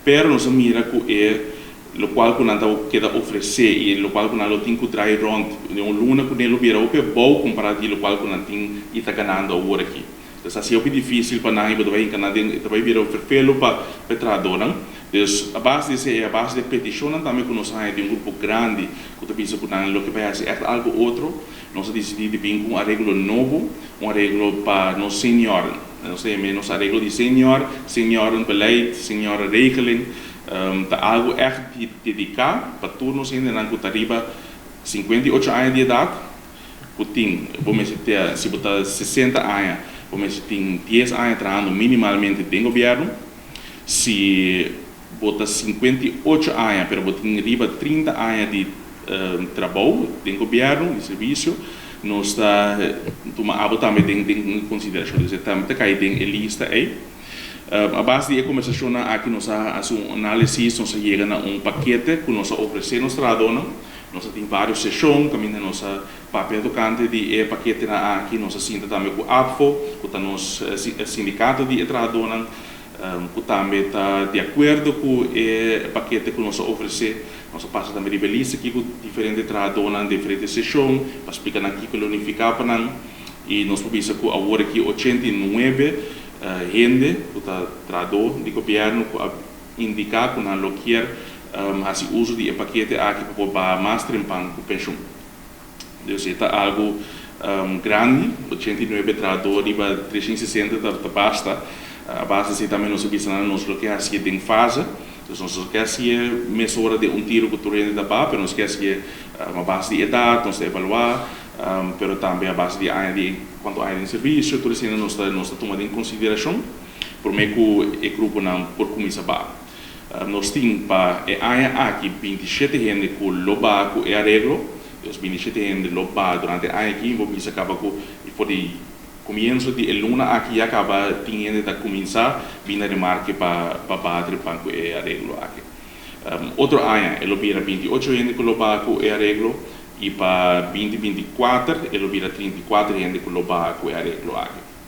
pero nos mira que lo qual que não queda oferecer e lo qual que não tem que dry rond de luna que ele vira o que bom comparado com o qual que não tem e está ganhando agora aqui. Então assim é bem difícil para nós vai canadá vai virar o perfeito para petradora. Então a base disso é a base de petição também que nós temos de grupo grande que tu pensa que não que vai ser algo outro nós decidimos vir com um arreglo novo arreglo para nós senhor nós temos nosso arreglo de senhor beleid senhor regeling algo echt dedicado para turnos ainda não que arriba 58 anos de idade que tem vamos ter se botar 60 anos vamos ter 10 anos trabalhando minimalmente em governo se botar 58 anos pero botar arriba 30 anos de trabalho em governo de serviço nós está tomando também em consideração isso também cai em lista aí a base de conversação aqui nós faz análise nós chega a paquete que nós oferecemos para dona nós temos várias sessões também nós papel educante de paquete aqui nós sinta também com APFO com nós sindicato de dona que também está de acordo com o paquete que nós oferecemos nós passa também de beleza aqui com diferentes dona diferentes sessões para explicar aqui que unificar para e nós podemos que agora aqui 89 gente que está trador de governo que indicar que não quer fazer uso de paquete aqui para mais tempo com pensão. Então, é algo grande, 89 trador de 360 da basta. A base também nós sabemos que nós quer assim em fase. Então, nós quer assim mesura de tiro que tu rende da base, mas nós quer assim uma base de idade, nós evaluar. Pero também a base de quanto há em serviço, tudo isso nós está tomando em consideração, por meio que o grupo não por começar a nós temos para aqui 27 gente que loba com arreglo, os 27 gente loba durante a aqui, vou bisa acaba com por de começo de luna aqui acaba tendo da começar vir na remarque para bater para com arreglo aqui. Outro ano, ele vira 28 gente que loba com arreglo e para 2024 ele vira 34 gente que loba com arreglo aqui.